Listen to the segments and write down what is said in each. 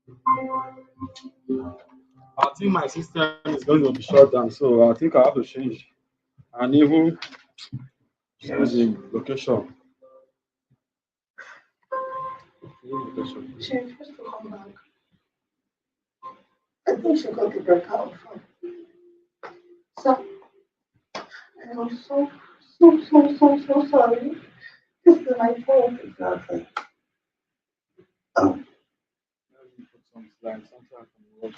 I think my system is going to be shut down, so I think I have to change and even change the location. She refused to come back. I think she got the breakout from. So I'm so sorry. This is my fault. Exactly. Let me put some slides, something I can watch.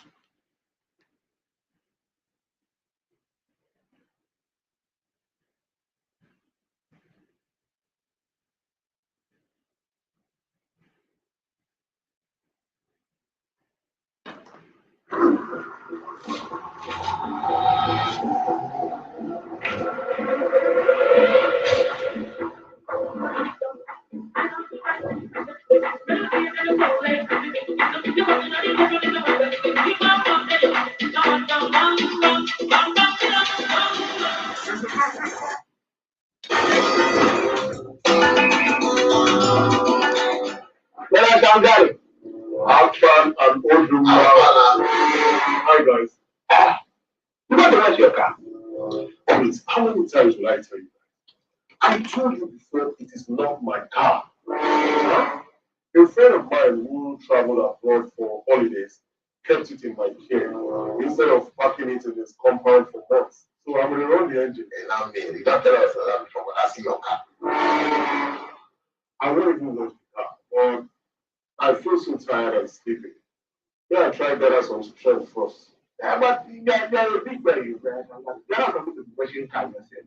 Then I can get it. Afan and Oduma. Hi guys. You got to rush your car. Please, how many times will I tell you? I told you before it is not my car. A friend of mine who traveled abroad for holidays kept it in my care instead of parking it in his compound for months. So I'm going to run the engine. And I'm there. You don't tell us that before, but I see your car. I won't even watch the car. But I feel so tired and sleepy. Yeah, I tried that as some strength first. Yeah, but you're a big guy. You're not going to be pushing car yourself.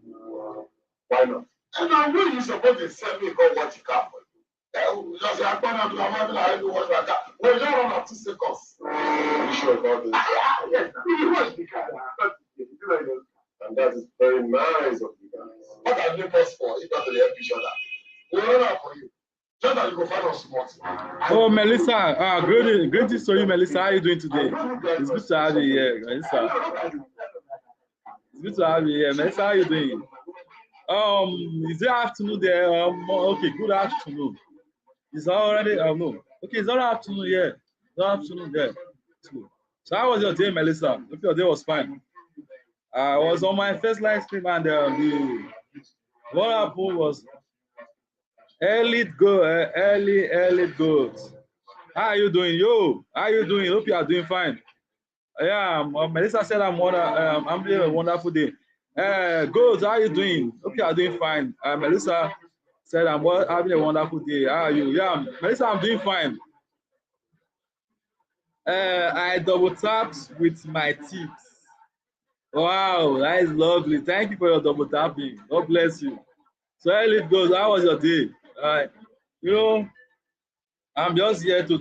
Why not? And I know you're supposed to send me go watch the car for you. Just say, I'm going to watch my car. Well, you don't run up 2 seconds. Are you sure about this? Yes, you watch the car. And that is very nice of you guys. What have you paused for? If not to help each other. We'll run out for you. Just that you go find us smart. Oh, Melissa, greetings to you, Melissa. How are you doing today? It's good to have you here, Melissa. It's good to have you here, Melissa. How are you doing? Is it afternoon there? Okay, good afternoon. It's already no. Okay, it's already afternoon here. It's afternoon there. So how was your day, Melissa? Hope your day was fine. I was on my first live stream and what happened was early goals. How are you doing? Yo, how are you doing? Hope you are doing fine. Yeah, Melissa said I'm having a wonderful day. Goals, how are you doing? Hope you are doing fine. Melissa said I'm having a wonderful day. How are you? Yeah, Melissa, I'm doing fine. I double tapped with my teeth. Wow, that is lovely. Thank you for your double tapping. God bless you. So how it goes? How was your day? You know, I'm just here to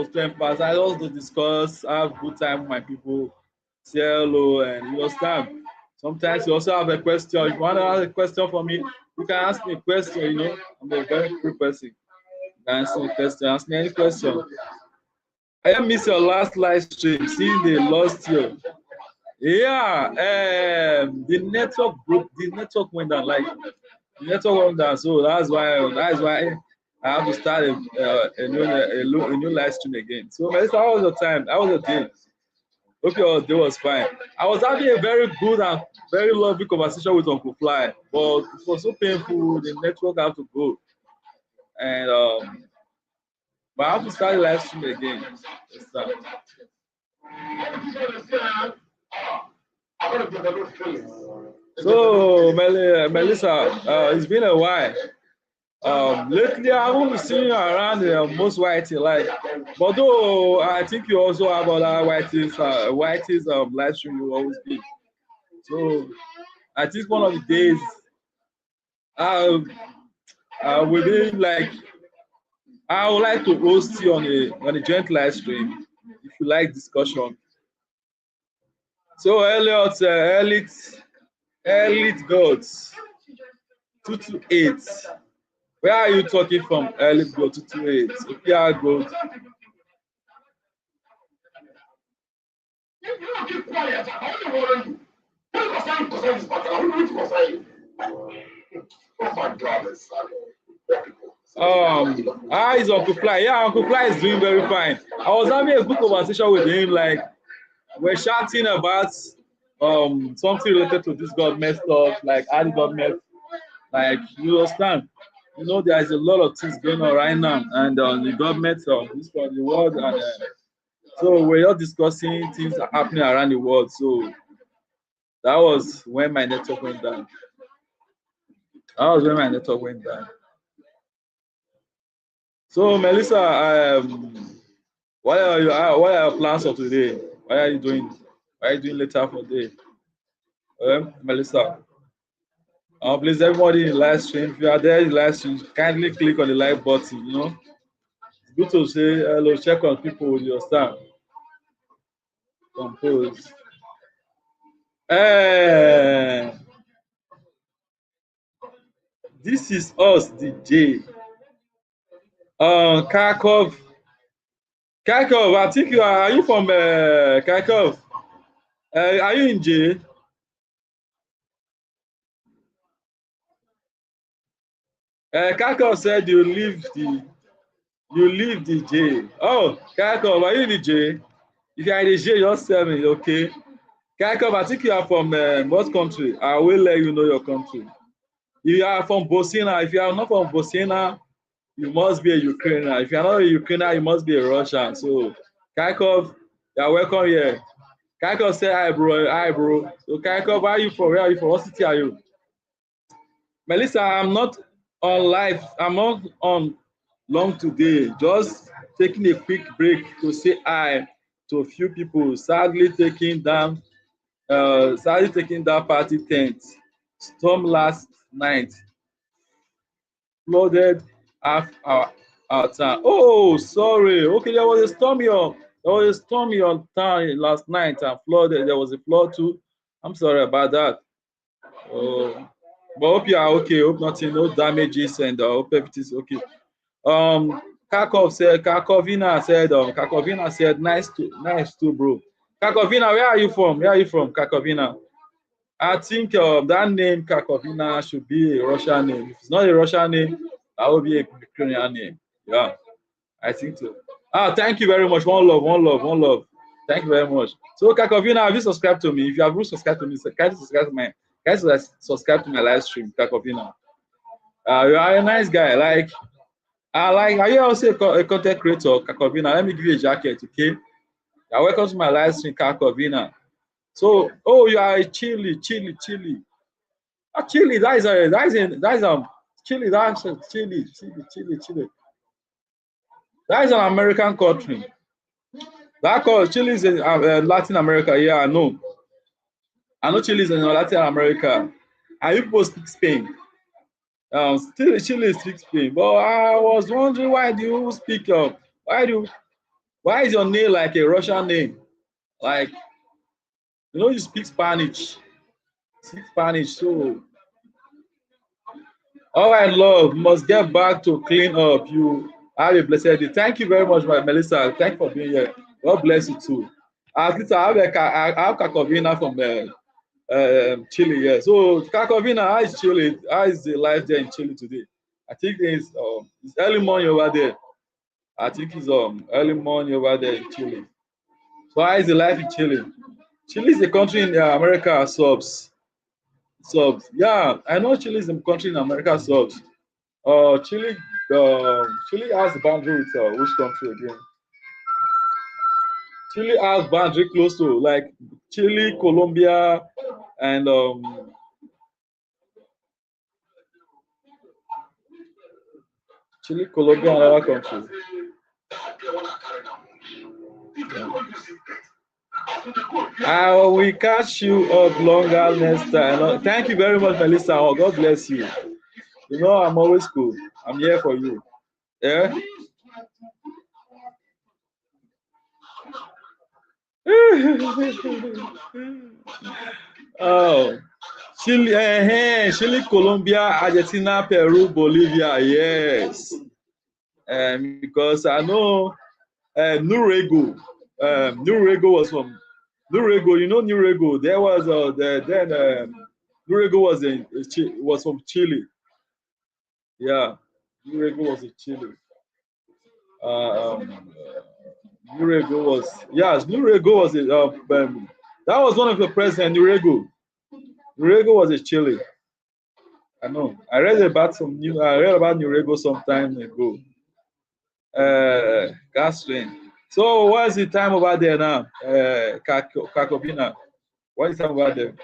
spend past. I also discuss, have good time with my people, say hello, and you understand. Sometimes you also have a question. If you want to ask a question for me, you can ask me a question. You know, I'm a very free person. You can ask me a question. Ask me any question. I missed your last live stream. Seeing they lost you. Yeah, the network broke. The network went down. Like the network went down. So that's why I have to start a new live stream again. So, Melissa, how was your time? How was your day? Hope your day was fine. I was having a very good and very lovely conversation with Uncle Fly, but it was so painful. The network had to go, and but I have to start the live stream again. So, Melissa, it's been a while. Lately, I haven't seen you around most whitey like, but though I think you also have other whitey's live stream you always give. So I think one of the days, within like, I would like to host you on a joint live stream if you like discussion. So Elliot Goats 228. Where are you talking from? Elliot Goat 228. OPR Goat. Keep quiet. I want to warn you. What concern this matter? I want to concern you. Oh my God, it's How is Uncle Fly? Yeah, Uncle Fly is doing very fine. I was having a good conversation with him. Like we're chatting about something related to this government stuff, like how the government, like you understand. You know, there is a lot of things going on right now, and the government of this part of the world, and so we're all discussing things that are happening around the world. So that was when my network went down. That was when my network went down. So Melissa, what are your plans for today? What are you doing? What are you doing later for the day? Melissa. Please, everybody in the live stream, if you are there in the live stream, kindly click on the like button. You know, it's good to say hello, check on people with your star. Compose. Eh, this is us, DJ. Kharkov. Kharkov, I think you are you from Kharkov? Are you in J? Kharkov said you leave the J. Oh, Kharkov, are you in the J? If you are in the J, just tell me, okay? Kharkov, I think you are from what country? I will let you know your country. If you are from Bosnia, if you are not from Bosnia, you must be a Ukrainian. If you are not a Ukrainian, you must be a Russian. So, Kharkov, you are welcome here. Kharkov say hi, bro. Hi, bro. So, Kharkov, where are you from? Where are you from? What city are you? Melissa, I'm not on live. I'm not on long today. Just taking a quick break to say hi to a few people. Sadly taking down party tent. Storm last night flooded half our town. Oh, sorry. Okay, there was a stormy on town last night and flooded. There was a flood too. I'm sorry about that. Oh, but hope you are okay. Hope nothing, no damages, and hope everything's okay. Karkovina said, nice too, bro. Karkovina, where are you from? Where are you from, Karkovina? I think that name Karkovina should be a Russian name. If it's not a Russian name, that would be a Ukrainian name. Yeah, I think so. Thank you very much. One love, one love, one love. Thank you very much. So Karkovina, have you subscribed to me? If you have not subscribed to me, subscribe to my live stream, Karkovina. You are a nice guy. Are you also a content creator, Karkovina? Let me give you a jacket, okay? You're welcome to my live stream, Karkovina. So, oh, you are a chili. Chile, Chile, Chile. That is an American country. Chile is in Latin America. Yeah, I know. I know Chile is in Latin America. And you people speak Spain. Still Chile speaks Spain. But I was wondering why do you speak why is your name like a Russian name? Like you speak Spanish. So all right, love, must get back to clean up. You have a blessed day. Thank you very much, my Melissa. Thank you for being here. God bless you too. At least I have Kakovina from Chile. Yeah. So Kakovina, how is Chile? How is the life there in Chile today? I think it's early morning over there. I think it's early morning over there in Chile. So how is the life in Chile? Chile is a country in America subs. Yeah, I know Chile is a country in America subs. Chile, Chile has boundary with which country again? Chile has boundary close to like Chile, Colombia, and Chile, Colombia, and other countries. I will catch you up longer next time. Thank you very much, Melissa. Oh, God bless you. You know I'm always cool. I'm here for you. Yeah. Oh, Chile, Colombia, Argentina, Peru, Bolivia. Yes, because I know Nurego. Nurego was from Nurego. You know Nurego. There was then Nurego was from Chile. Yeah. Nurego was a Chile. Nurego was, yes, Nurego was a, that was one of the presidents, Nurego. Nurego was a Chile. I know. I read about Nurego some time ago. Gasoline. So what's the time over there now? Kakobina. What is the time over there?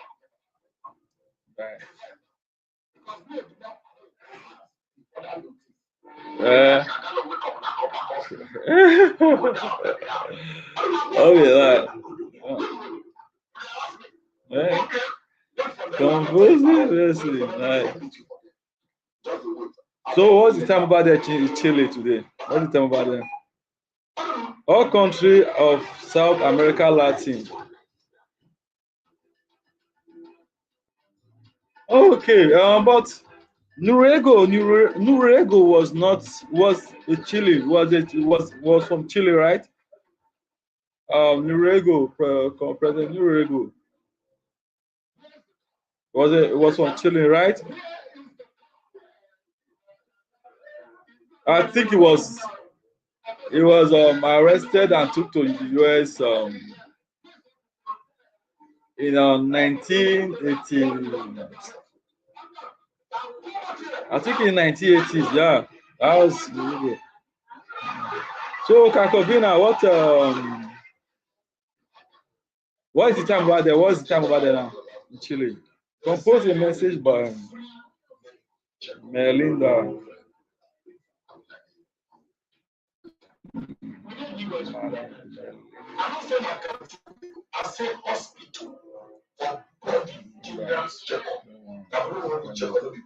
Okay, right. Yeah. Confusing, right. So what's the time about there in Chile today? What's the time about there? All country of South America Latin. Okay, but Nurego was a Chile, was from Chile, right? President Nurego was from Chile, right? I think he was arrested and took to the US in 1980. I think in 1980s, yeah. That was really good. So Kakobina, what is the time about there? What's the time about there now in Chile? Compose a message by Melinda. I say hospital for body children's checkup. Checkup with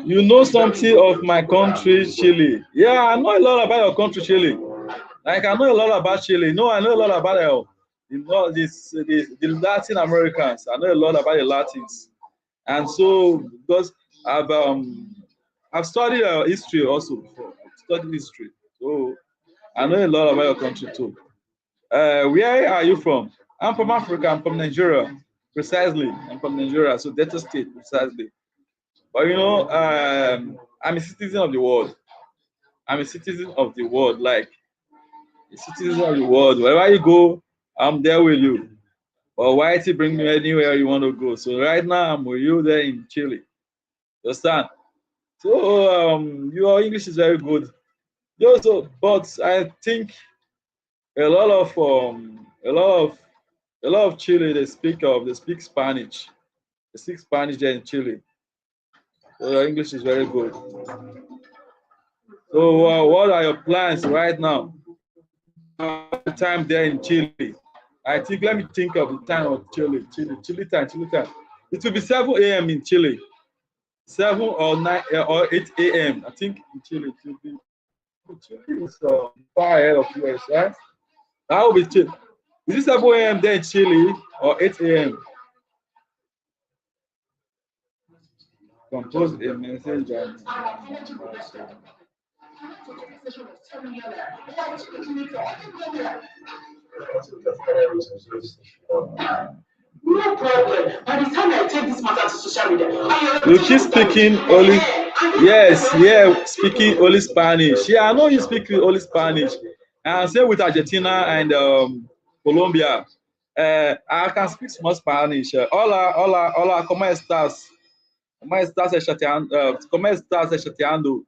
You know something of my country, Chile. Yeah, I know a lot about your country, Chile. Like I know a lot about Chile. No, I know a lot about the Latin Americans. I know a lot about the Latins, and so because I've I've studied history also before. I've studied history, so I know a lot about your country too. Where are you from? I'm from Africa. I'm from Nigeria, precisely. I'm from Nigeria, so Delta State, precisely. But I'm a citizen of the world. I'm a citizen of the world. Like a citizen of the world. Wherever you go, I'm there with you. But why to bring me anywhere you want to go? So right now I'm with you there in Chile. You understand? So your English is very good. But I think a lot of Chile they speak Spanish. They speak Spanish there in Chile. So your English is very good. So what are your plans right now? Time there in Chile. I think let me think of the time of Chile time. It will be 7 a.m. in Chile. 7 or 9 or 8 a.m. I think in Chile it will be. Chile is far ahead of US, right? That will be Chile. Is it 7 a.m. there in Chile or 8 a.m.? Compose a message no problem. By the time I take this matter to social media, you keep speaking only. Yes, yeah, speaking only Spanish. Yeah, I know you speak only Spanish. And same with Argentina and Colombia. I can speak small Spanish. Hola, ¿cómo estás? ¿Cómo estás chateando? ¿Cómo estás chateando?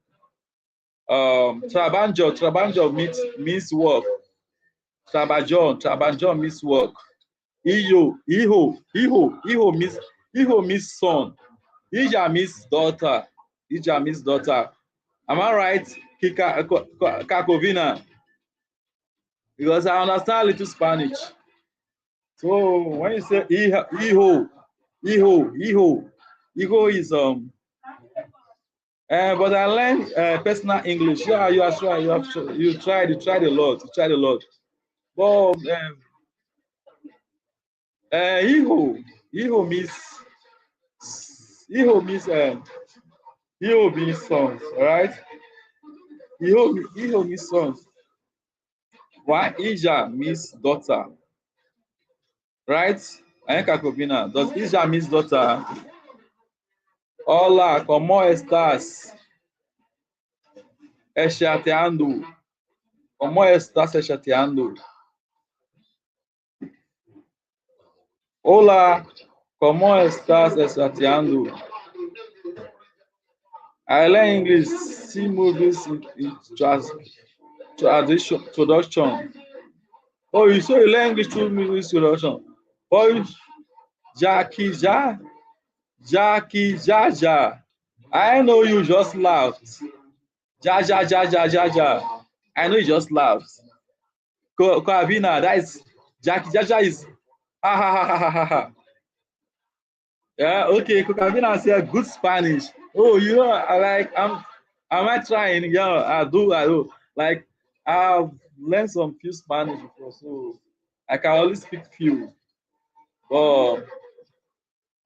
Trabanjo means work. Trabanjon means work. Hijo means son. Hija means daughter. Am I right, Kakovina? Because I understand a little Spanish. So when you say hijo is but I learned personal English. Yeah, you are right. You tried a lot. But hijo means hijo means sons, right? Iho means son. Why Ija means daughter, right? Anka Kobina. Does Ija means daughter? Hola, ¿cómo estás? Chateando. ¿Cómo estás chateando? Hola, ¿cómo estás chateando? I learn English, see movies in production. Oh, you learn English through movies production. Oh, Jackie Ja, Jackie Jaja. I know you just laughed. Ja ja ja ja ja ja. I know you just laughed. Koabina, that is Jackie Jaja is ha ha ha ha ha ha. Yeah, okay. Kokabina said good Spanish. Oh, I like am I trying? Yeah, I do. Like I've learned some few Spanish before, so I can only speak few. Oh,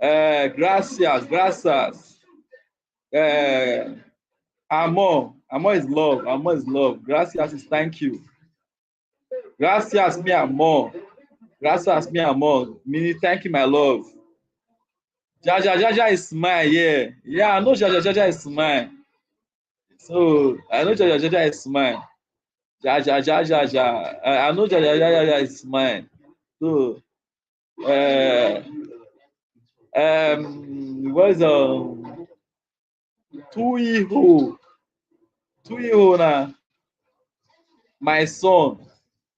gracias, gracias. Uh, amor is love. Amor is love. Gracias is thank you. Gracias, mi amor. Gracias, mi amor. Meaning thank you, my love. Jaja, Jaja is mine. Yeah, yeah. I know Jaja, Jaja is mine. So I know Jaja, Jaja is mine. Jaja, Jaja, Jaja. I know Jaja, Jaja, Jaja is mine. So uh, what is tu hijo na my son.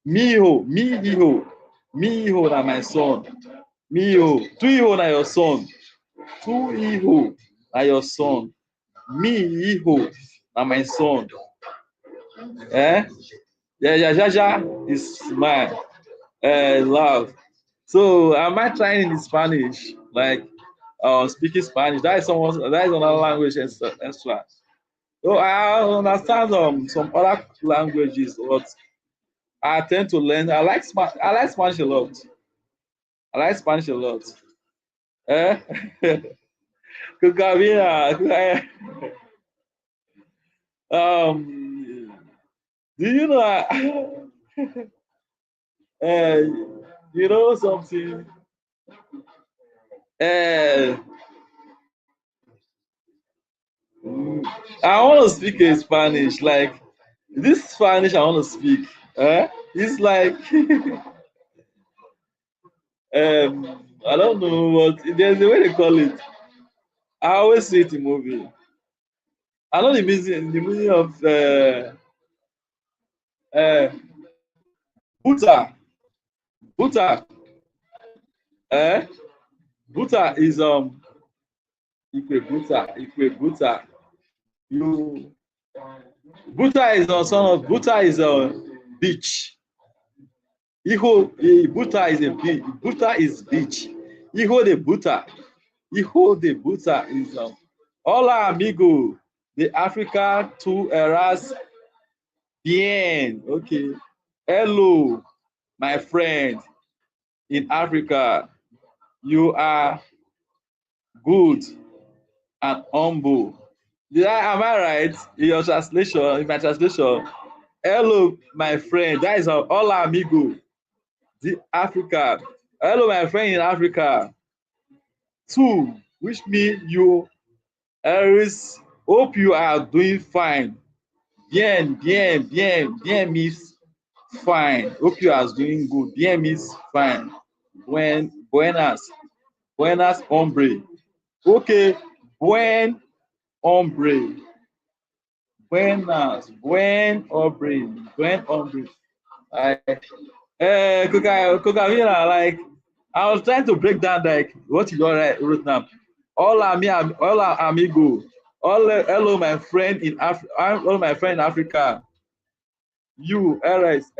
Mi hijo na my son. Mi hijo, tu hijo na your son. Tu hijo na your son. Mi hijo na my son. Eh? Yeah, yeah, Jaja is my love. So am I trying in Spanish? Like speaking Spanish. That is another language extra. So I understand some other languages, but I tend to learn. I like Spanish a lot. I like Spanish a lot. Eh? Kukabina. Do you know? Uh, you know something? Uh, I want to speak in Spanish. Like this Spanish, I want to speak. It's like I don't know what there's a way they call it. I always see it in movie. I know the meaning of uh, buta. Buta. Eh? Buta is ikwe buta. Ikwe buta. You buta is a son of buta is a beach. Buta is a beach. Buta is beach. Hijo de buta. Hijo de buta is hola amigo. The Africa to eras bien. Okay. Hello, my friend in Africa. You are good and humble. Am I right? In your translation, in my translation, hello, my friend. That is hola amigo. The Africa. Hello, my friend in Africa. Two, which means you always hope you are doing fine. Bien, bien, bien. Bien means fine. Hope you are doing good. Bien means fine. Buenas. Buenas, hombre. Okay. Hombre. Buenas. Hombre. Hombre. Coca-Cola, like I was trying to break down like what you wrote now. Hola amigo. Hello my friend in hello my friend in Africa. You, Eris.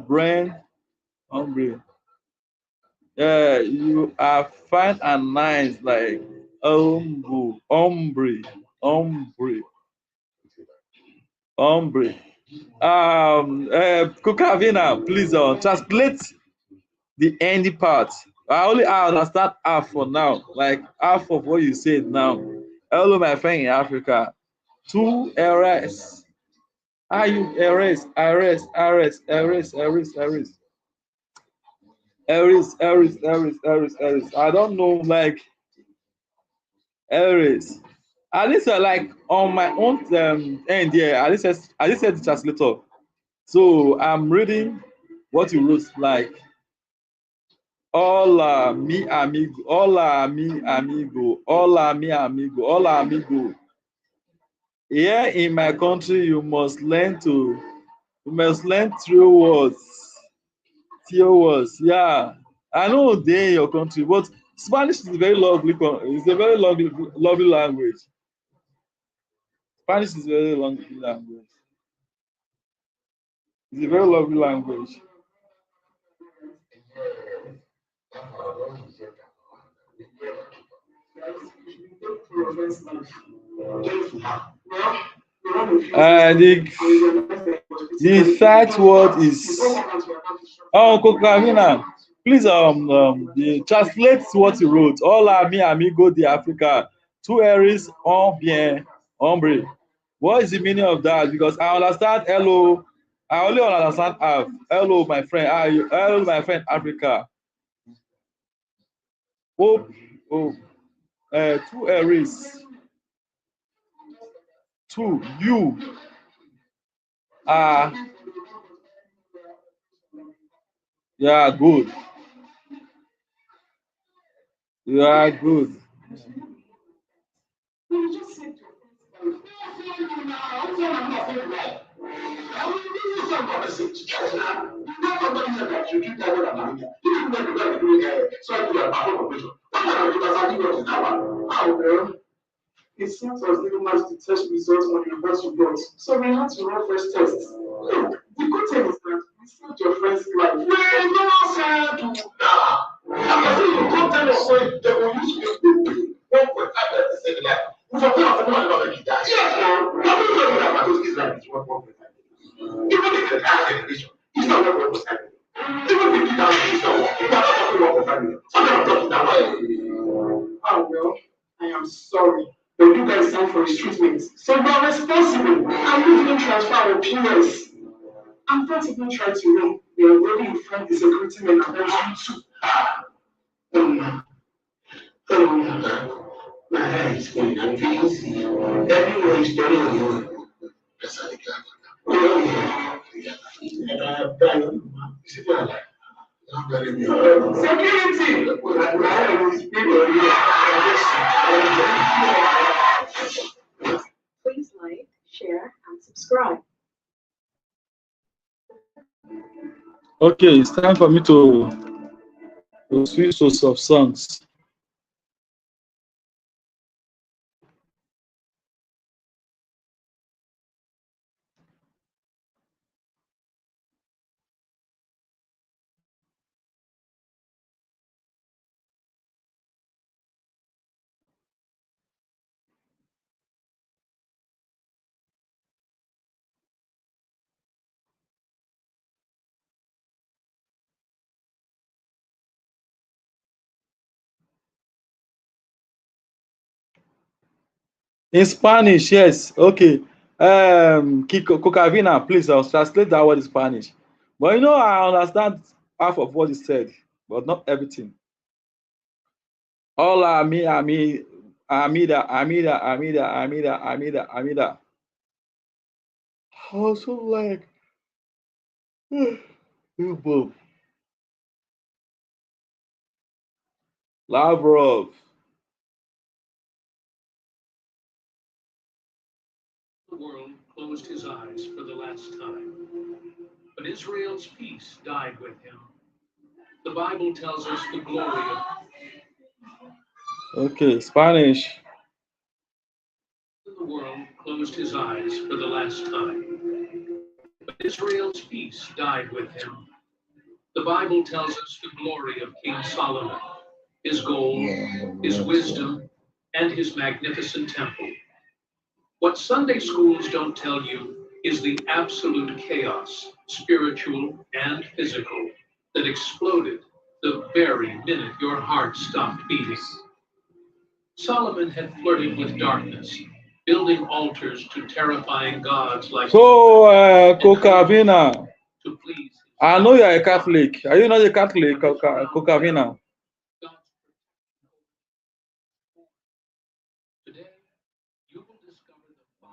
Brain, hombre. Yeah, you are fine and nice, like hombre, hombre. Kukavina, please translate the ending part. I understand half for now, like half of what you said now. Hello, my friend in Africa. Two Aries. Are you Aries? Aries, Aries, Aries, Aries, Aries. Aries, Aries, Aries, Aries, Aries. I don't know, like Aries. At least like on my own end here, at least said the translator. So I'm reading what you wrote, like hola mi amigo, hola mi amigo, hola mi amigo, hola amigo. Here in my country, you must learn through words. Through words, yeah. I know they in your country, but Spanish is a very lovely, it's a very lovely language. Spanish is a very lovely language. It's a very lovely language. The third word is Kokavina. Please translate what you wrote. Hola mi amigo de Africa. Two Aries on bien hombre. What is the meaning of that? Because I understand hello. I only understand half. Hello, my friend. How are you? Hello, my friend Africa. Hope. Oh, two Aries. Two. You are. Yeah, good. You are good. It seems as if much the test results on the reverse results. So we had to run first tests. Look, the good thing is that we saved your friend's life. Well, no one said to I'm saying you can't tell us why they will use you to do 1.5 to save life. We forget of someone already died. Yes, no. I don't know that Matos's life is worth 1.5. Even if it's an education, it's not worth 1.5. Even if it's not, it's not worth. It's not talking 1.5. So I'm talking that way. Oh, well, I am sorry. But you guys signed for his treatment. So you are responsible. And you didn't transfer our POS. I'm not even trying to win. They are already informed the security men about you too. My hair is going on. You can see. Everywhere is turning on you. That's how they got it. You see what I like? Security! Please like, share, and subscribe. Okay, it's time for me to switch to some songs. In Spanish, yes. Okay. Cocavina, please, I'll translate that word in Spanish. But I understand half of what he said, but not everything. Hola, Amida, Amida, Amida, Amida, Amida, Amida. Also like, Lavrov. The world closed his eyes for the last time, but Israel's peace died with him. The Bible tells us the glory of. Okay, Spanish. The world closed his eyes for the last time, but Israel's peace died with him. The Bible tells us the glory of King Solomon, his gold, his wisdom, and his magnificent temple. What Sunday schools don't tell you is the absolute chaos, spiritual and physical, that exploded the very minute your heart stopped beating. Solomon had flirted with darkness, building altars to terrifying gods like So, Kokavina, to please I know you are a Catholic. Are you not a Catholic, Kokavina? Today, you will discover the 5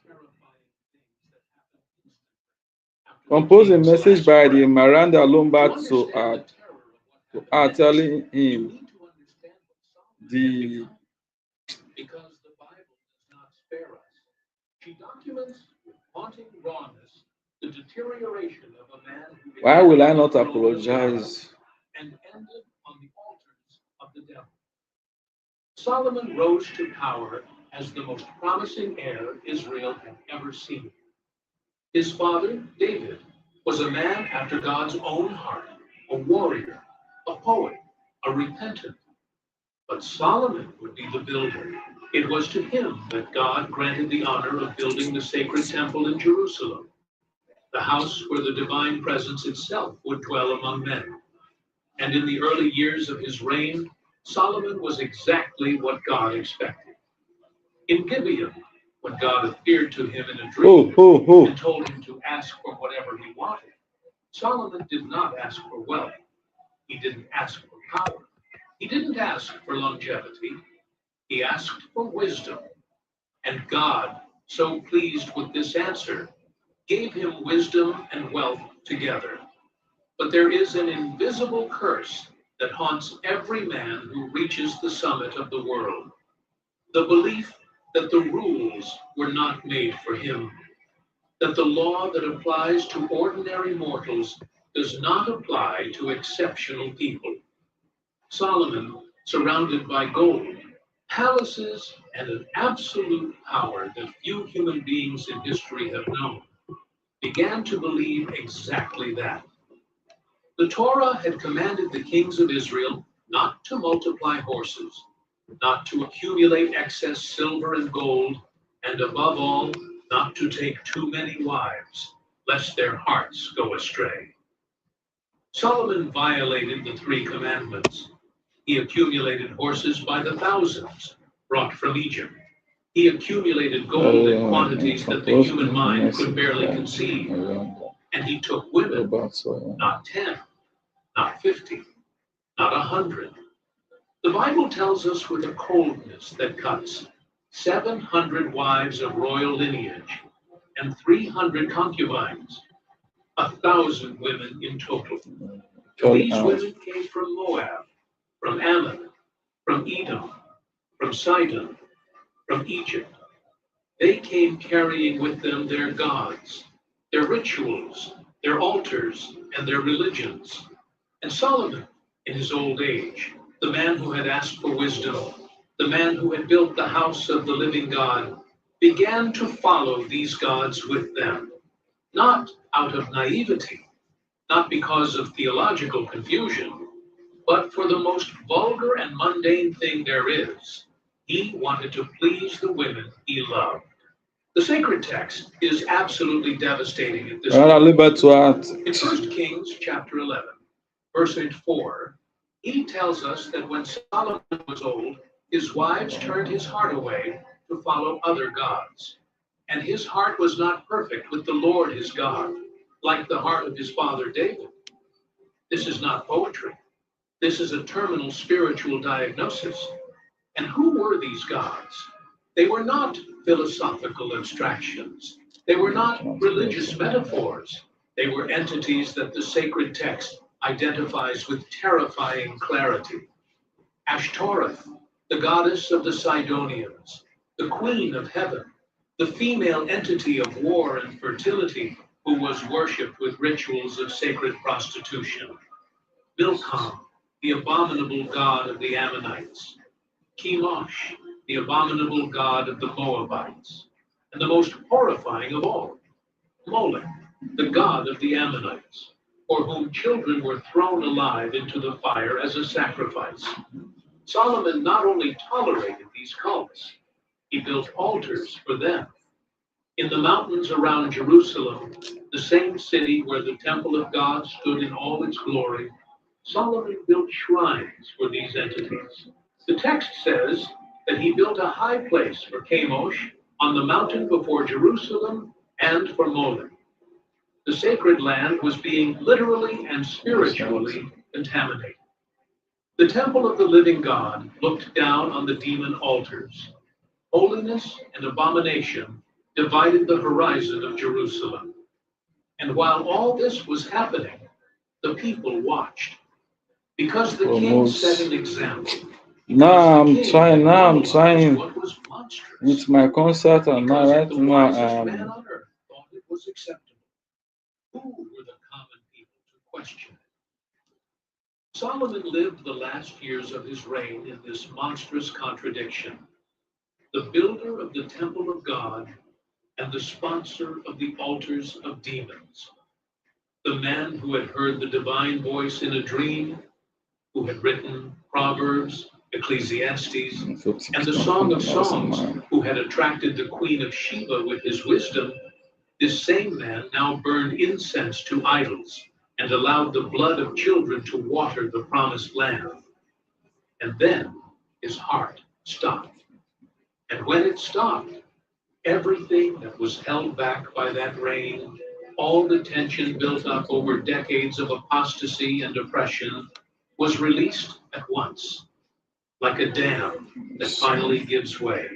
terrifying things that happen instantly after Compose a the king's message last by the prayer. Miranda Lombard To to understand the terror of what happened telling next, you him need to understand what Solomon had the become, because the Bible does not spare us. She documents with haunting rawness the deterioration of a man who why began will I on the not throne of God apologize? and ended on the altars of the devil. Solomon rose to power as the most promising heir Israel had ever seen. His father, David, was a man after God's own heart, a warrior, a poet, a repentant. But Solomon would be the builder. It was to him that God granted the honor of building the sacred temple in Jerusalem, the house where the divine presence itself would dwell among men. And in the early years of his reign, Solomon was exactly what God expected. In Gibeon, when God appeared to him in a dream and told him to ask for whatever he wanted, Solomon did not ask for wealth. He didn't ask for power. He didn't ask for longevity. He asked for wisdom. And God, so pleased with this answer, gave him wisdom and wealth together. But there is an invisible curse that haunts every man who reaches the summit of the world: the belief that the rules were not made for him, that the law that applies to ordinary mortals does not apply to exceptional people. Solomon, surrounded by gold, palaces, and an absolute power that few human beings in history have known, began to believe exactly that. The Torah had commanded the kings of Israel not to multiply horses, not to accumulate excess silver and gold, and above all, not to take too many wives, lest their hearts go astray. Solomon violated the 3 commandments. He accumulated horses by the thousands, brought from Egypt. He accumulated gold in quantities that the human mind could barely conceive. And he took women, not 10, not 50, not 100. The Bible tells us with a coldness that cuts: 700 wives of royal lineage and 300 concubines, 1,000 women in total. These women came from Moab, from Ammon, from Edom, from Sidon, from Egypt. They came carrying with them their gods, their rituals, their altars, and their religions. And Solomon, in his old age, the man who had asked for wisdom, the man who had built the house of the living God, began to follow these gods with them, not out of naivety, not because of theological confusion, but for the most vulgar and mundane thing there is: he wanted to please the women he loved. The sacred text is absolutely devastating at this point. In 1 Kings chapter 11, verse 4, he tells us that when Solomon was old, his wives turned his heart away to follow other gods. And his heart was not perfect with the Lord his God, like the heart of his father David. This is not poetry. This is a terminal spiritual diagnosis. And who were these gods? They were not philosophical abstractions. They were not religious metaphors. They were entities that the sacred text identifies with terrifying clarity. Ashtoreth, the goddess of the Sidonians, the queen of heaven, the female entity of war and fertility who was worshipped with rituals of sacred prostitution. Milcom, the abominable god of the Ammonites. Chemosh, the abominable god of the Moabites. And the most horrifying of all, Molech, the god of the Ammonites, for whom children were thrown alive into the fire as a sacrifice. Solomon not only tolerated these cults, he built altars for them. In the mountains around Jerusalem, the same city where the temple of God stood in all its glory, Solomon built shrines for these entities. The text says that he built a high place for Chemosh on the mountain before Jerusalem and for Moloch. The sacred land was being literally and spiritually contaminated. The temple of the living God looked down on the demon altars. Holiness and abomination divided the horizon of Jerusalem. And while all this was happening, the people watched. Because the king set an example. Now I'm trying with my concert, and now right now thought it was acceptable. Who were the common people to question it? Solomon lived the last years of his reign in this monstrous contradiction. The builder of the temple of God and the sponsor of the altars of demons. The man who had heard the divine voice in a dream, who had written Proverbs, Ecclesiastes, and the Song of Songs, who had attracted the Queen of Sheba with his wisdom, this same man now burned incense to idols and allowed the blood of children to water the promised land. And then his heart stopped. And when it stopped, everything that was held back by that rain, all the tension built up over decades of apostasy and oppression, was released at once, like a dam that finally gives way.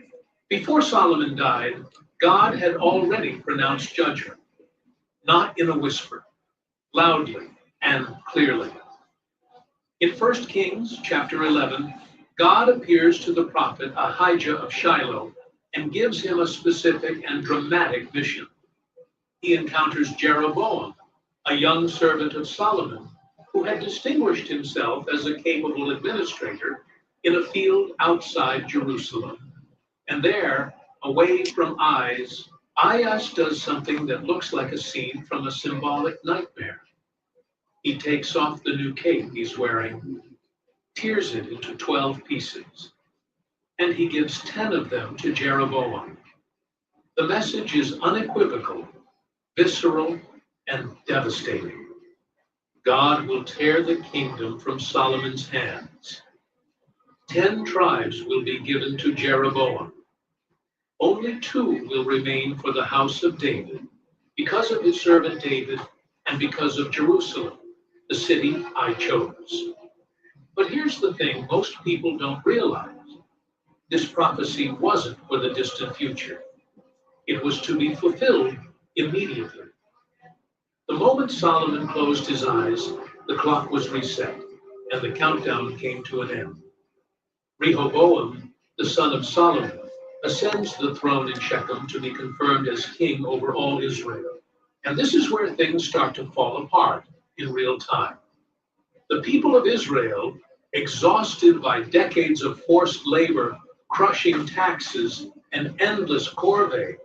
Before Solomon died, God had already pronounced judgment, not in a whisper, loudly and clearly. In 1 Kings chapter 11, God appears to the prophet Ahijah of Shiloh and gives him a specific and dramatic mission. He encounters Jeroboam, a young servant of Solomon, who had distinguished himself as a capable administrator in a field outside Jerusalem. And there, away from eyes, Aias does something that looks like a scene from a symbolic nightmare. He takes off the new cape he's wearing, tears it into 12 pieces, and he gives 10 of them to Jeroboam. The message is unequivocal, visceral, and devastating. God will tear the kingdom from Solomon's hands. 10 tribes will be given to Jeroboam. Only 2 will remain for the house of David, because of his servant David and because of Jerusalem, the city I chose. But here's the thing most people don't realize. This prophecy wasn't for the distant future. It was to be fulfilled immediately. The moment Solomon closed his eyes, the clock was reset, and the countdown came to an end. Rehoboam, the son of Solomon, ascends the throne in Shechem to be confirmed as king over all Israel. And this is where things start to fall apart in real time. The people of Israel, exhausted by decades of forced labor, crushing taxes, and endless corvée,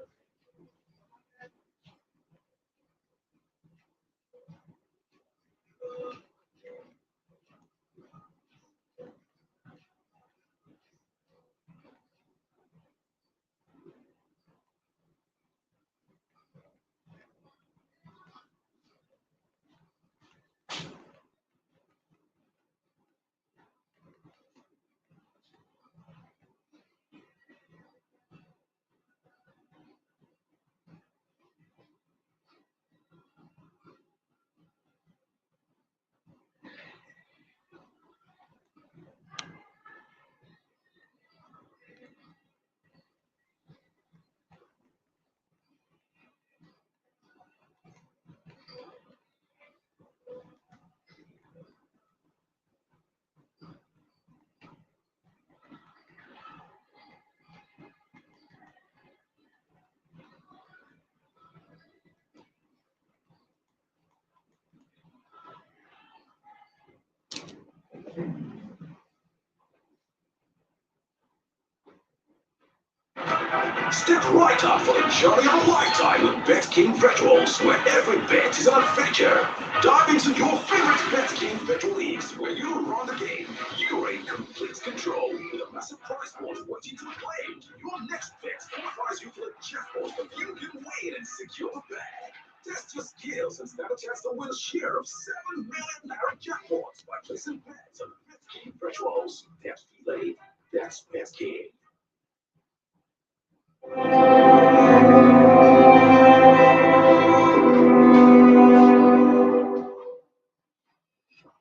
Step right up for a jolly old lifetime with Bet King Virtuals, where every bet is an adventure. Dive into your favorite Bet King Virtual Leagues, where you run the game. You're in complete control with a massive prize pool waiting to be claimed. Your next bet qualifies you for a jackpot that you can win and secure the bag. Test your skills and stand a chance to win a share of £7 million jackpots by placing bets on Bet King Virtuals. That's Relay, that's Bet King.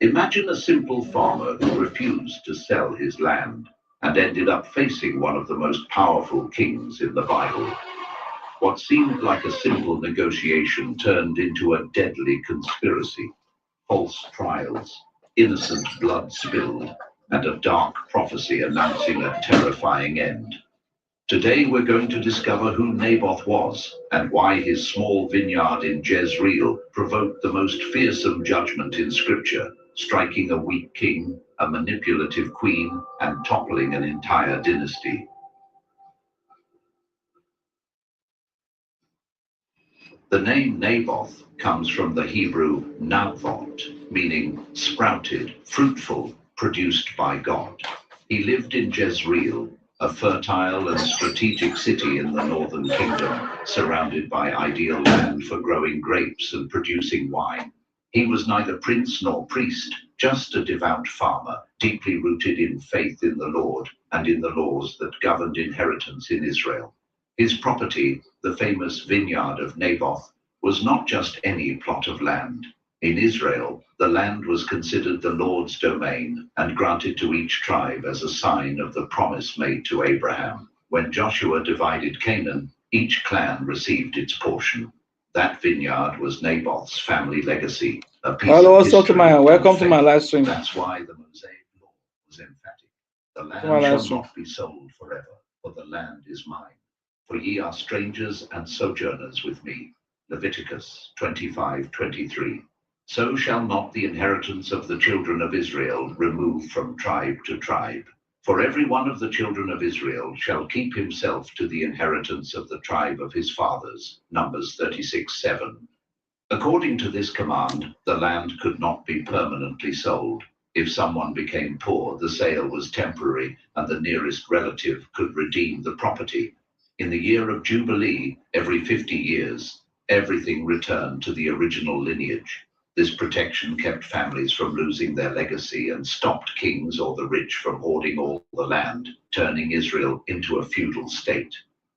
Imagine a simple farmer who refused to sell his land and ended up facing one of the most powerful kings in the Bible. What seemed like a simple negotiation turned into a deadly conspiracy. False trials, innocent blood spilled, and a dark prophecy announcing a terrifying end. Today we're going to discover who Naboth was and why his small vineyard in Jezreel provoked the most fearsome judgment in Scripture, striking a weak king, a manipulative queen, and toppling an entire dynasty. The name Naboth comes from the Hebrew Navot, meaning sprouted, fruitful, produced by God. He lived in Jezreel, a fertile and strategic city in the northern kingdom, surrounded by ideal land for growing grapes and producing wine. He was neither prince nor priest, just a devout farmer, deeply rooted in faith in the Lord and in the laws that governed inheritance in Israel. His property, the famous vineyard of Naboth, was not just any plot of land. In Israel, the land was considered the Lord's domain and granted to each tribe as a sign of the promise made to Abraham. When Joshua divided Canaan, each clan received its portion. That vineyard was Naboth's family legacy. Hello, welcome to my live stream. That's why the Mosaic law was emphatic. The land shall not be sold forever, for the land is mine. For ye are strangers and sojourners with me. Leviticus 25:23. So shall not the inheritance of the children of Israel remove from tribe to tribe. For every one of the children of Israel shall keep himself to the inheritance of the tribe of his fathers. Numbers 36:7. According to this command, the land could not be permanently sold. If someone became poor, the sale was temporary, and the nearest relative could redeem the property. In the year of Jubilee, every 50 years, everything returned to the original lineage. This protection kept families from losing their legacy and stopped kings or the rich from hoarding all the land, turning Israel into a feudal state.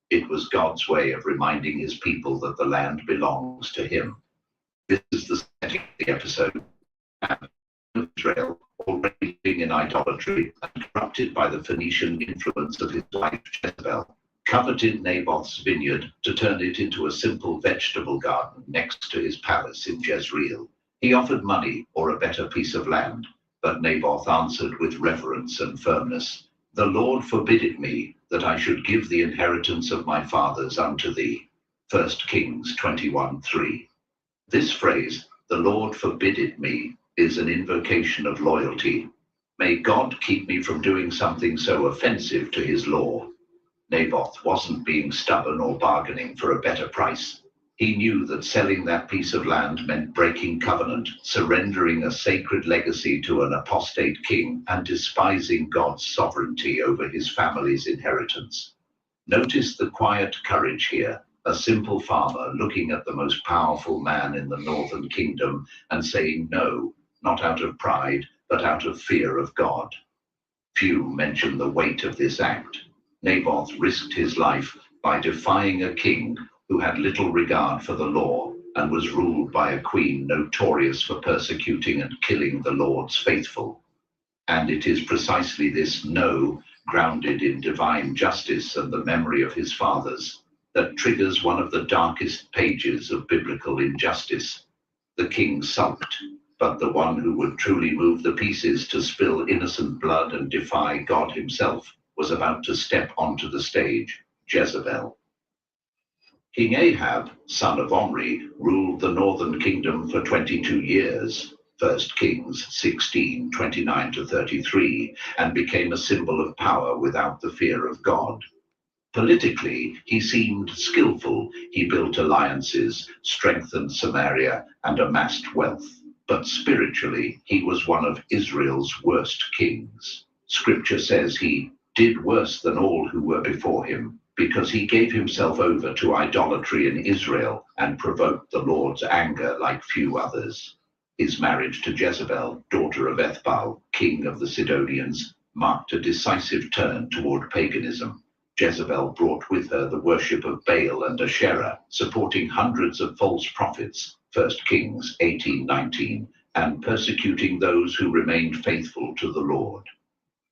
It was God's way of reminding his people that the land belongs to him. This is the setting of the episode. Israel, already living in idolatry and corrupted by the Phoenician influence of his wife Jezebel, coveted Naboth's vineyard to turn it into a simple vegetable garden next to his palace in Jezreel. He offered money or a better piece of land, but Naboth answered with reverence and firmness, "The Lord forbid it me, that I should give the inheritance of my fathers unto thee." 1 Kings 21:3. This phrase, "the Lord forbid it me," is an invocation of loyalty. May God keep me from doing something so offensive to his law. Naboth wasn't being stubborn or bargaining for a better price. He knew that selling that piece of land meant breaking covenant, surrendering a sacred legacy to an apostate king, and despising God's sovereignty over his family's inheritance. Notice the quiet courage here, a simple farmer looking at the most powerful man in the northern kingdom and saying no, not out of pride, but out of fear of God. Few mention the weight of this act. Naboth risked his life by defying a king who had little regard for the law and was ruled by a queen notorious for persecuting and killing the Lord's faithful. And it is precisely this no, grounded in divine justice and the memory of his fathers, that triggers one of the darkest pages of biblical injustice. The king sulked, but the one who would truly move the pieces to spill innocent blood and defy God himself was about to step onto the stage, Jezebel. King Ahab, son of Omri, ruled the northern kingdom for 22 years, 1 Kings 16:29-33, and became a symbol of power without the fear of God. Politically, he seemed skillful. He built alliances, strengthened Samaria, and amassed wealth. But spiritually, he was one of Israel's worst kings. Scripture says he did worse than all who were before him, because he gave himself over to idolatry in Israel and provoked the Lord's anger like few others. His marriage to Jezebel, daughter of Ethbaal, king of the Sidonians, marked a decisive turn toward paganism. Jezebel brought with her the worship of Baal and Asherah, supporting hundreds of false prophets, 1 Kings 18:19, and persecuting those who remained faithful to the Lord.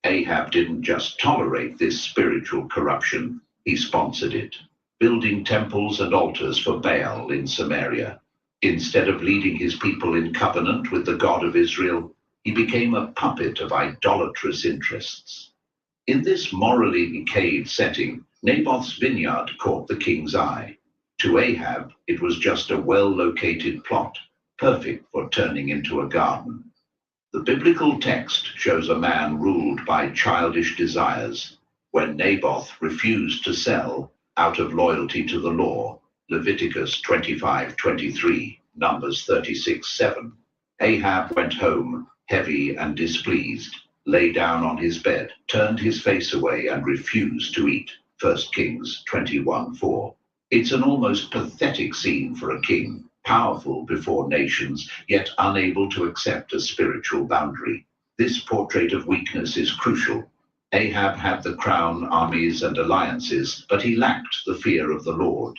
Ahab didn't just tolerate this spiritual corruption, he sponsored it, building temples and altars for Baal in Samaria. Instead of leading his people in covenant with the God of Israel, he became a puppet of idolatrous interests. In this morally decayed setting, Naboth's vineyard caught the king's eye. To Ahab, it was just a well-located plot, perfect for turning into a garden. The biblical text shows a man ruled by childish desires. When Naboth refused to sell out of loyalty to the law, Leviticus 25:23, Numbers 36:7, Ahab went home, heavy and displeased, lay down on his bed, turned his face away, and refused to eat. 1 Kings 21:4. It's an almost pathetic scene for a king, powerful before nations, yet unable to accept a spiritual boundary. This portrait of weakness is crucial. Ahab had the crown, armies, and alliances, but he lacked the fear of the Lord.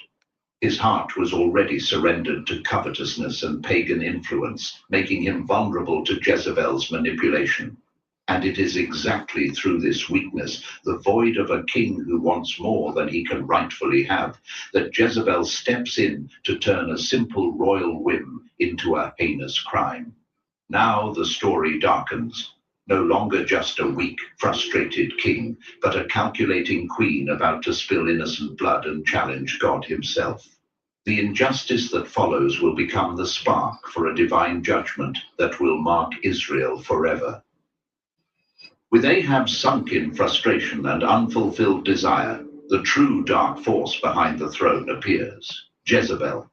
His heart was already surrendered to covetousness and pagan influence, making him vulnerable to Jezebel's manipulation. And it is exactly through this weakness, the void of a king who wants more than he can rightfully have, that Jezebel steps in to turn a simple royal whim into a heinous crime. Now the story darkens. No longer just a weak, frustrated king, but a calculating queen about to spill innocent blood and challenge God himself. The injustice that follows will become the spark for a divine judgment that will mark Israel forever. With Ahab sunk in frustration and unfulfilled desire, the true dark force behind the throne appears. Jezebel,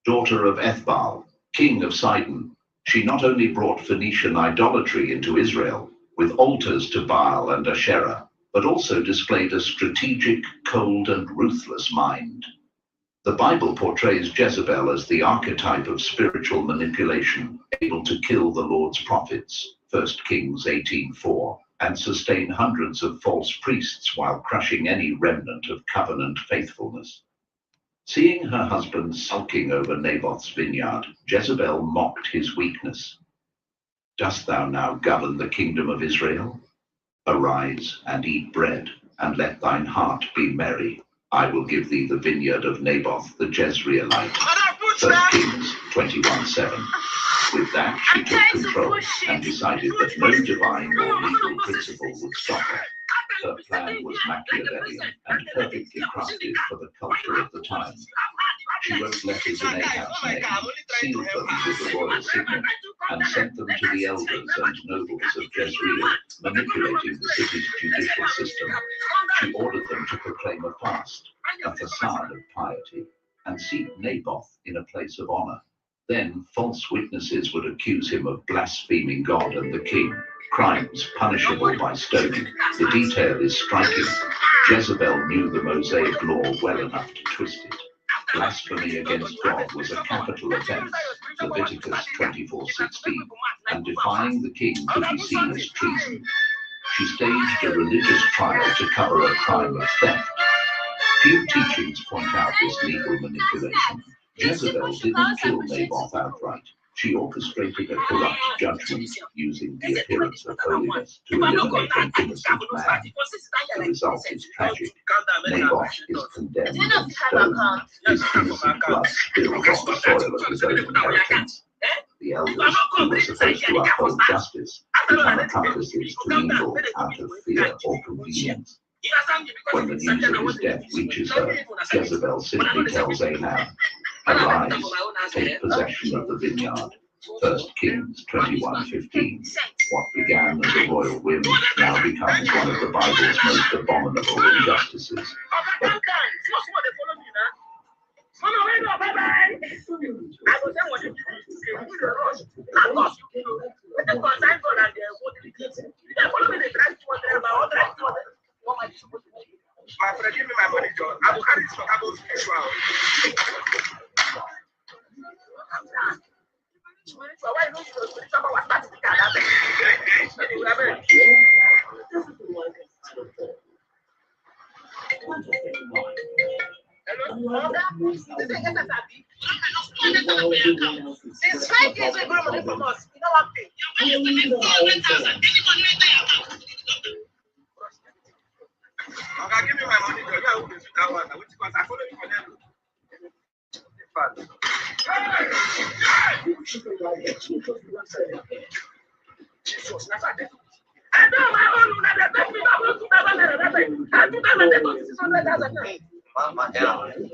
daughter of Ethbaal, king of Sidon. She not only brought Phoenician idolatry into Israel, with altars to Baal and Asherah, but also displayed a strategic, cold, and ruthless mind. The Bible portrays Jezebel as the archetype of spiritual manipulation, able to kill the Lord's prophets, 1 Kings 18:4, and sustain hundreds of false priests while crushing any remnant of covenant faithfulness. Seeing her husband sulking over Naboth's vineyard, Jezebel mocked his weakness. Dost thou now govern the kingdom of Israel? Arise and eat bread, and let thine heart be merry. I will give thee the vineyard of Naboth the Jezreelite. 1 Kings 21:7. With that, she took control and decided that no divine or legal principle would stop her. Her plan was Machiavellian and perfectly crafted for the culture of the time. She wrote letters in Ahab's name, sealed them with the royal signet, and sent them to the elders and nobles of Jezreel, manipulating the city's judicial system. She ordered them to proclaim a fast, a facade of piety, and seat Naboth in a place of honor. Then false witnesses would accuse him of blaspheming God and the king, crimes punishable by stoning. The detail is striking. Jezebel knew the Mosaic law well enough to twist it. Blasphemy against God was a capital offense, Leviticus 24:16, and defying the king could be seen as treason. She staged a religious trial to cover a crime of theft. Few teachings point out this legal manipulation. Jezebel didn't kill Naboth outright. She orchestrated a corrupt judgment using the appearance of holiness to eliminate an innocent man. The result is tragic. Naboth is condemned and stoned. His innocent blood spilled on the soil of his own inheritance. The elders, who were supposed to uphold justice, become accomplices to evil out of fear or convenience. When the news of his death reaches her, Jezebel simply tells Ahab, "Arise, take possession of the vineyard." 1 Kings 21:15. What began as a royal whim now becomes one of the Bible's most abominable injustices. But my friend, give me my money, John. I will carry this for Cabo spiritual. Since 5 years we borrow money from us, you don't want to pay. You're going to pay 400,000. Anyone later your account. Okay, give me my money. I will use that one. I will because I follow you for them. Jesus, that's a I know my own that take me about 2,000. I do that and they got 600,000. Mama, down. I'm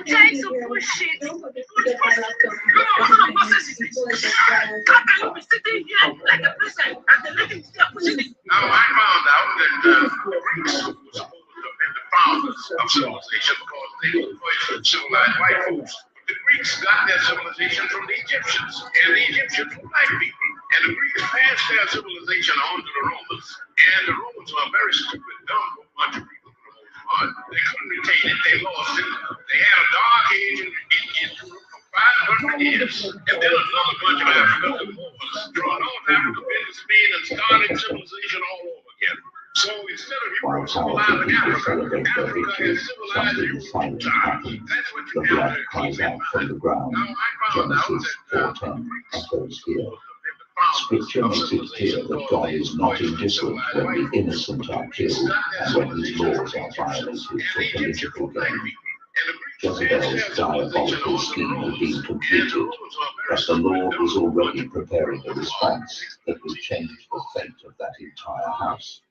trying to push it. How can you be sitting here like a person and the lady is still pushing it? Now I found out that the Greeks were supposed to have been the founders of civilization because they were civilized white folks. The Greeks got their civilization from the Egyptians, and the Egyptians were black people. And the Greeks passed their civilization on to the Romans. And the Romans were a very stupid, dumb bunch of people for the most part. They couldn't retain it, they lost it. They had a dark age in Europe for 500 years. And then another bunch of African wars drawn off Africa, into Spain, and started civilization all over again. So instead of Europe civilizing Africa, Africa has civilized Europe. That's what you have to keep in mind. Now I found out that echoes here. Scripture makes it clear that God is not indifferent when the innocent are killed and when his laws are violated for political gain. Jezebel's diabolical scheme had been completed, but the Lord was already preparing a response that would change the fate of that entire house.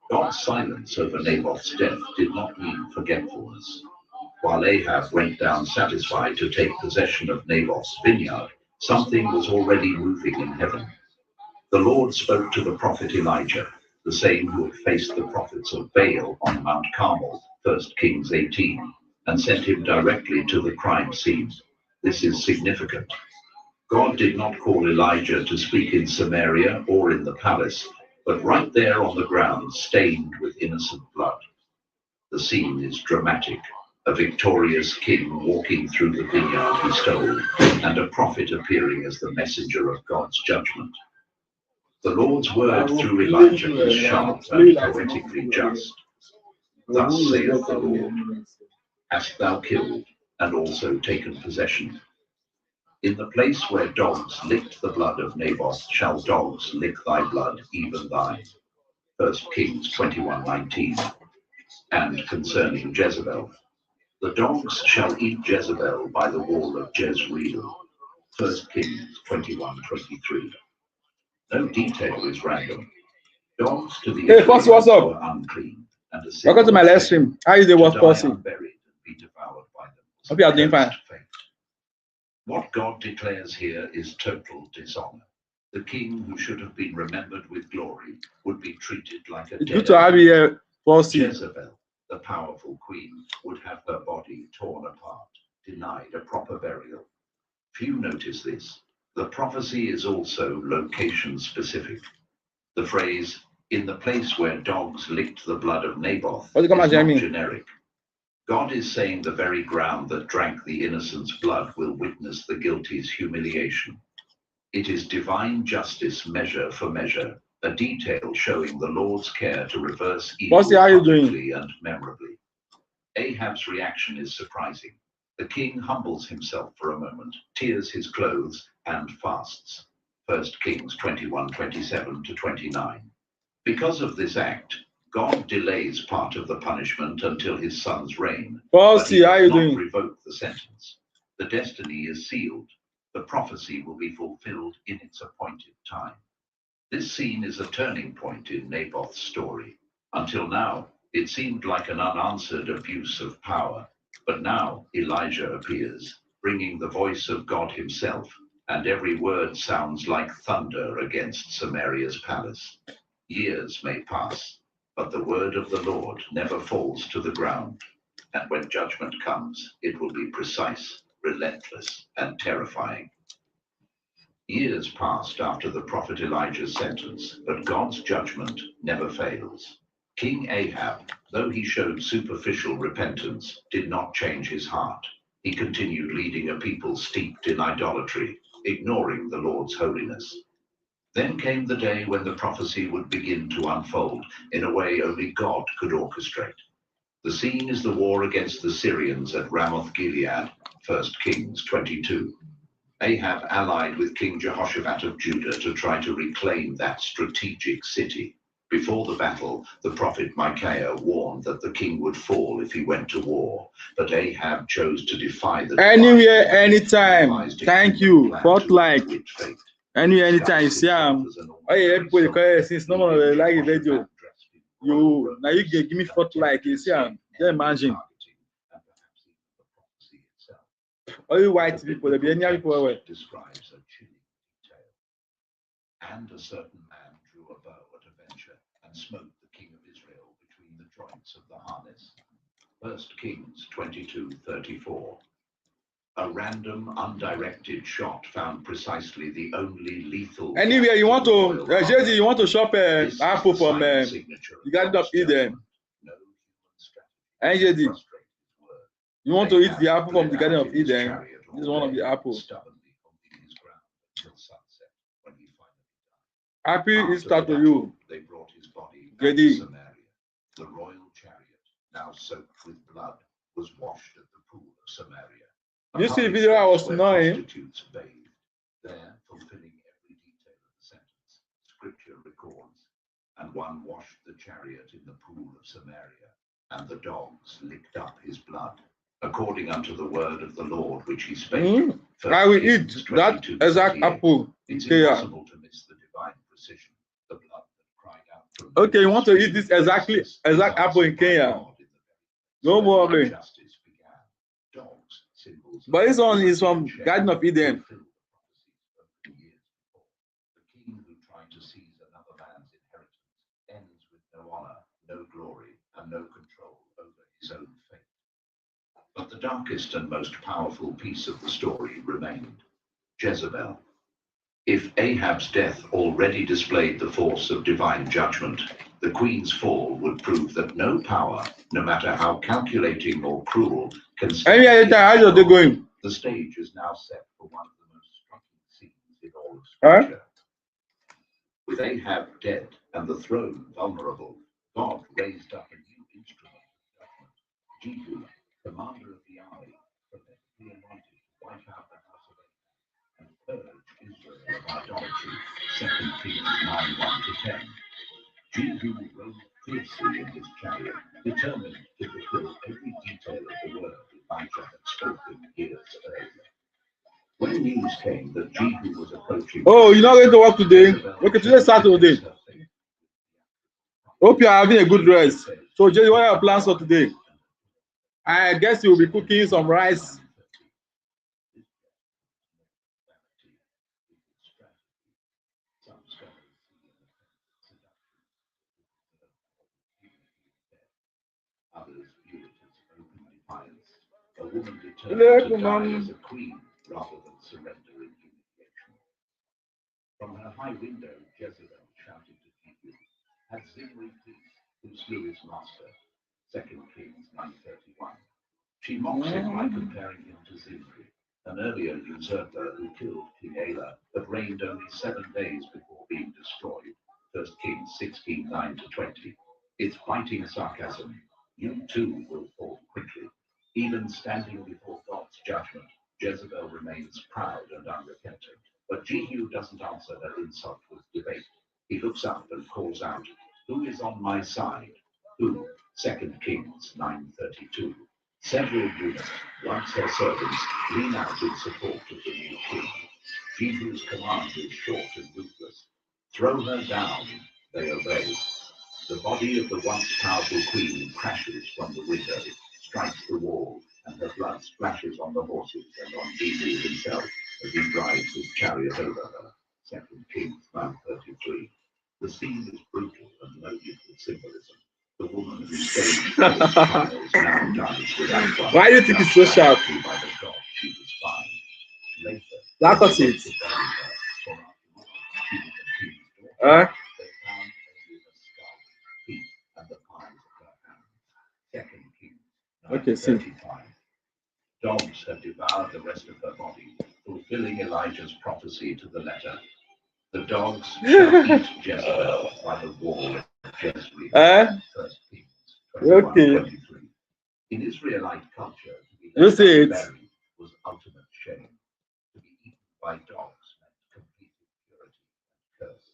God's silence over Naboth's death did not mean forgetfulness. While Ahab went down satisfied to take possession of Naboth's vineyard, something was already moving in heaven. The Lord spoke to the prophet Elijah, the same who had faced the prophets of Baal on Mount Carmel, 1 Kings 18, and sent him directly to the crime scene. This is significant. God did not call Elijah to speak in Samaria or in the palace, but right there on the ground, stained with innocent blood. The scene is dramatic. A victorious king walking through the vineyard he stole, and a prophet appearing as the messenger of God's judgment. The Lord's word through Elijah is sharp and poetically just. Thus saith the Lord, hast thou killed and also taken possession? In the place where dogs licked the blood of Naboth shall dogs lick thy blood, even thine. 1 Kings 21:19. And concerning Jezebel, the dogs shall eat Jezebel by the wall of Jezreel. 1 Kings 21:23. No detail is random. Dogs to the Hey, Fossy, what's up? unclean, and Welcome to my live stream. How you doing, Fossy? Hope you are doing fine. What God declares here is total dishonor. The king who should have been remembered with glory would be treated like a It's good to have you here, Fossy. Jezebel, the powerful queen, would have her body torn apart, denied a proper burial. Few notice this. The prophecy is also location specific. The phrase, in the place where dogs licked the blood of Naboth, is not generic. God is saying the very ground that drank the innocent's blood will witness the guilty's humiliation. It is divine justice measure for measure, a detail showing the Lord's care to reverse evil publicly and memorably. Ahab's reaction is surprising. The king humbles himself for a moment, tears his clothes, and fasts. 1 Kings 21:27-29. Because of this act, God delays part of the punishment until his son's reign. But he does not revoke the sentence. The destiny is sealed. The prophecy will be fulfilled in its appointed time. This scene is a turning point in Naboth's story. Until now, it seemed like an unanswered abuse of power. But now Elijah appears, bringing the voice of God himself, and every word sounds like thunder against Samaria's palace. Years may pass, but the word of the Lord never falls to the ground. And when judgment comes, it will be precise, relentless, and terrifying. Years passed after the prophet Elijah's sentence, but God's judgment never fails. King Ahab, though he showed superficial repentance, did not change his heart. He continued leading a people steeped in idolatry. ignoring the Lord's holiness. Then came the day when the prophecy would begin to unfold in a way only God could orchestrate. The scene is the war against the Syrians at Ramoth Gilead, 1 Kings 22. Ahab allied with King Jehoshaphat of Judah to try to reclaim that strategic city. Before the battle, the prophet Micaiah warned that the king would fall if he went to war, but Ahab chose to defy the anywhere, anytime. Thank you. Fought like anywhere, anytime. See, oh yeah, people because since no one like a video, you now you give me fought like you see, just imagine. Only white people, there be any people away. Describes a chilling detail. And a certain man drew a bow at a venture and smote the king of Israel between the joints of the harness. 1 Kings 22:34. A random, undirected shot found precisely the only lethal. Anywhere you want to, Jay-Z, you want to shop apple from the Garden of Eden. And Jay-Z, you want to eat the apple from the Garden of Eden. This is one of the apples. Happy Easter to you. They brought his body back to Samaria. The royal chariot, now soaked with blood, was washed at the pool of Samaria. You see the video I was knowing. Prostitutes bathed. There, fulfilling every detail of the sentence, Scripture records, and one washed the chariot in the pool of Samaria, and the dogs licked up his blood, according unto the word of the Lord which he spake. I will eat that exact apple. It's impossible to miss the divine precision, the blood that cried out from. Okay, you want to eat this exact apple in Kenya? No worry. But this one is from Garden of Eden. The king who tried to seize another man's inheritance ends with no honor, no glory, and no control over his own fate. But the darkest and most powerful piece of the story remained: Jezebel. If Ahab's death already displayed the force of divine judgment, the queen's fall would prove that no power, no matter how calculating or cruel, can stand. The stage is now set for one of the most striking scenes in all of Scripture. With Ahab dead and the throne vulnerable, God raised up a new instrument of judgment. Jehu, commander of the army, prophetically anointed to wipe out the house of Ahab and purge Israel of idolatry. 2 Kings 9:1-10. Jehu rode fiercely in his chariot, determined to fulfill every detail of the word Elijah had spoken years earlier. When news came that Jehu was approaching... Oh, you're not going to work today? Okay, today's Saturday. Hope you're having a good rest. So, Jay, what are your plans for today? I guess you'll be cooking some rice. Others view it as open defiance, a woman determined to die as a queen rather than surrender in humiliation. From her high window, Jezebel shouted to Jehu, "Had Zimri peace, who slew his master?" 2 Kings 9:31. She mocks him by comparing him to Zimri, an earlier usurper who killed King Ela, but reigned only 7 days before being destroyed. 1 Kings 16:9-20. It's biting sarcasm. You too will fall quickly. Even standing before God's judgment, Jezebel remains proud and unrepentant. But Jehu doesn't answer her insult with debate. He looks up and calls out, "Who is on my side?" Who? 2 Kings 9:32. Several eunuchs, once her servants, lean out in support of the new king. Jehu's command is short and ruthless. Throw her down. They obey. The body of the once powerful queen crashes from the window, strikes the wall, and her blood splashes on the horses and on Jehu himself as he drives his chariot over her. 2 Kings 9:33. The scene is brutal and loaded with symbolism. The woman who staged those trials now dies without one. Why do you think it's so sharp? By the God she was fine. Later, Lack of seeds. they found only the skull, feet, and the palms of her hands. 2 Kings 9:35. Dogs have devoured the rest of her body, fulfilling Elijah's prophecy to the letter. The dogs shall eat Jezebel by the wall of Jezreel. 1 Kings 21:23. In Israelite culture, to be left unburied was ultimate shame. To be eaten by dogs meant complete impurity and curse.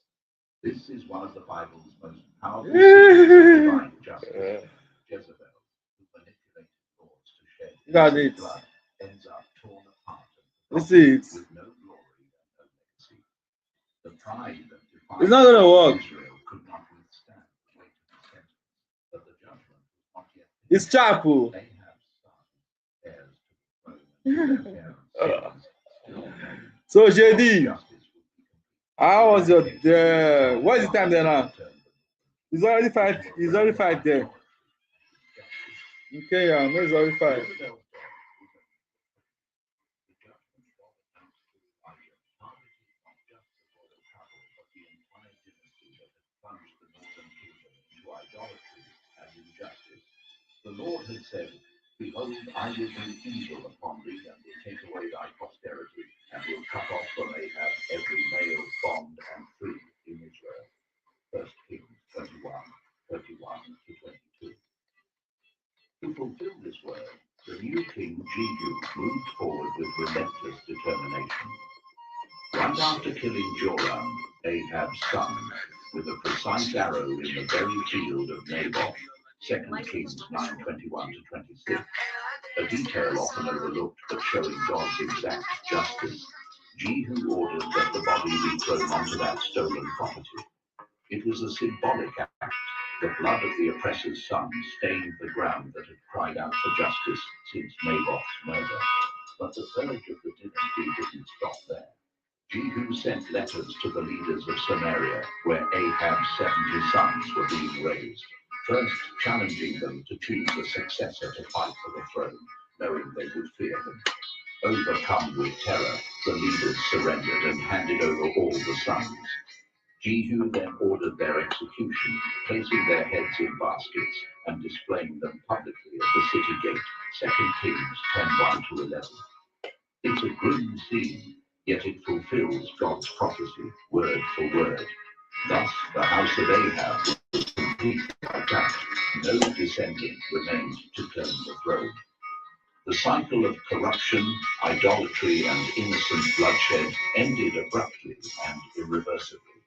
This is one of the Bible's most powerful secrets of divine justice. Jezebel, who manipulated laws to shed innocent blood, ends up torn apart and with no glory and no legacy. The pride that defined Israel could not withstand the weight of the sentence, but the judgment was not yet finished. It's chapel. They have sons, heirs to the throne, So JD, how was your what is the time there now? It's already 5. It's already 5 there. Okay, yeah, no, it's already 5. The Lord had said, "Behold, I will do evil upon thee, and will take away thy posterity, and will cut off from Ahab every male bond and free in Israel." 1 Kings 21:31-22. To fulfill this word, the new king Jehu moved forward with relentless determination. Right after killing Joram, Ahab's son, with a precise arrow in the very field of Naboth, 2 Kings 9:21-26, a detail often overlooked but showing God's exact justice, Jehu ordered that the body be thrown onto that stolen property. It was a symbolic act. The blood of the oppressor's son stained the ground that had cried out for justice since Naboth's murder. But the purge of the dynasty didn't stop there. Jehu sent letters to the leaders of Samaria, where Ahab's 70 sons were being raised, first challenging them to choose a successor to fight for the throne, knowing they would fear him. Overcome with terror, the leaders surrendered and handed over all the sons. Jehu then ordered their execution, placing their heads in baskets and displaying them publicly at the city gate, 2 Kings 10:1-11. It's a grim scene, yet it fulfills God's prophecy, word for word. Thus, the house of Ahab was completely wiped out. No descendant remained to claim the throne. The cycle of corruption, idolatry, and innocent bloodshed ended abruptly and irreversibly.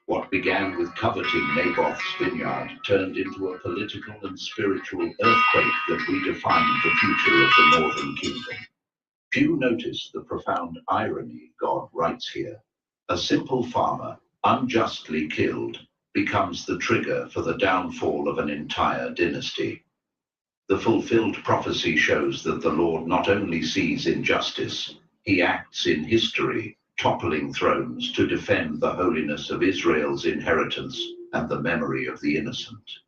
What began with coveting Naboth's vineyard turned into a political and spiritual earthquake that redefined the future of the northern kingdom. Few notice the profound irony God writes here. A simple farmer, unjustly killed, becomes the trigger for the downfall of an entire dynasty. The fulfilled prophecy shows that the Lord not only sees injustice, he acts in history, toppling thrones to defend the holiness of Israel's inheritance and the memory of the innocent.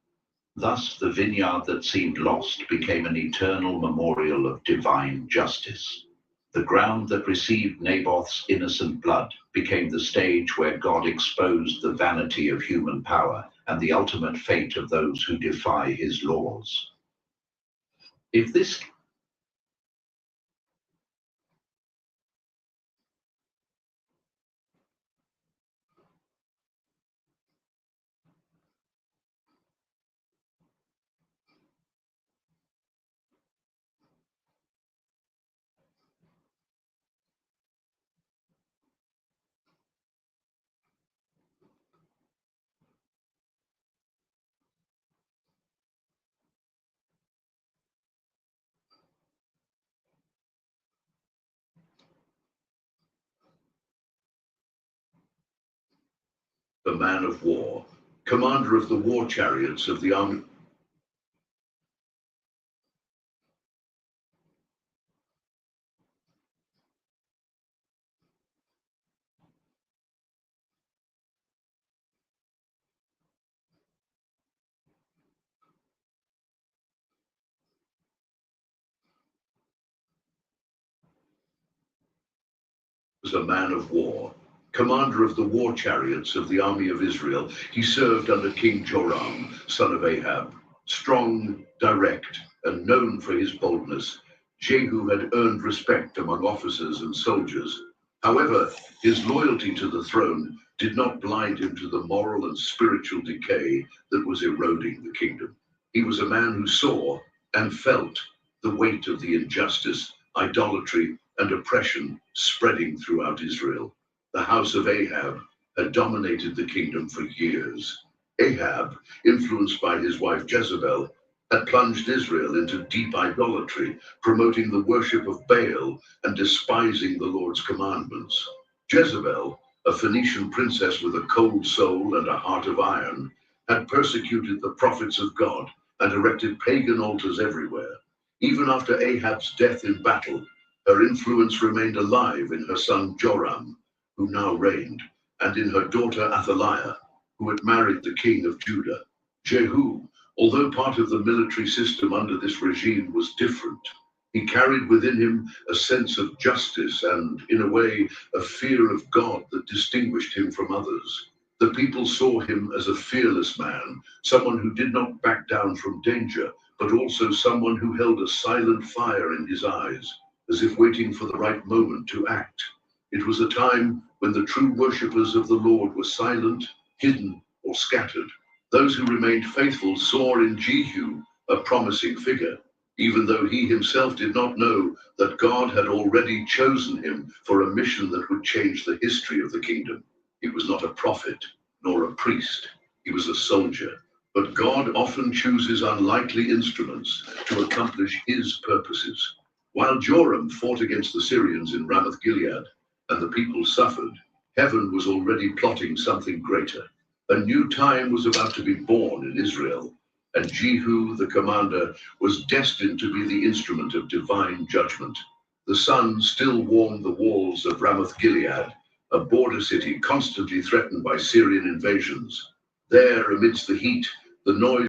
Thus, the vineyard that seemed lost became an eternal memorial of divine justice. The ground that received Naboth's innocent blood became the stage where God exposed the vanity of human power and the ultimate fate of those who defy his laws. If this the man of war, commander of the war chariots of the army. Was a man of war, commander of the war chariots of the army of Israel. He served under King Joram, son of Ahab. Strong, direct, and known for his boldness, Jehu had earned respect among officers and soldiers. However, his loyalty to the throne did not blind him to the moral and spiritual decay that was eroding the kingdom. He was a man who saw and felt the weight of the injustice, idolatry, and oppression spreading throughout Israel. The house of Ahab had dominated the kingdom for years. Ahab, influenced by his wife Jezebel, had plunged Israel into deep idolatry, promoting the worship of Baal and despising the Lord's commandments. Jezebel, a Phoenician princess with a cold soul and a heart of iron, had persecuted the prophets of God and erected pagan altars everywhere. Even after Ahab's death in battle, her influence remained alive in her son Joram, who now reigned, and in her daughter Athaliah, who had married the king of Judah. Jehu, although part of the military system under this regime, was different. He carried within him a sense of justice and, in a way, a fear of God that distinguished him from others. The people saw him as a fearless man, someone who did not back down from danger, but also someone who held a silent fire in his eyes, as if waiting for the right moment to act. It was a time when the true worshippers of the Lord were silent, hidden, or scattered. Those who remained faithful saw in Jehu a promising figure, even though he himself did not know that God had already chosen him for a mission that would change the history of the kingdom. He was not a prophet, nor a priest. He was a soldier. But God often chooses unlikely instruments to accomplish his purposes. While Joram fought against the Syrians in Ramoth Gilead, and the people suffered, heaven was already plotting something greater. A new time was about to be born in Israel, and Jehu, the commander, was destined to be the instrument of divine judgment. The sun still warmed the walls of Ramoth Gilead, a border city constantly threatened by Syrian invasions. There, amidst the heat, the noise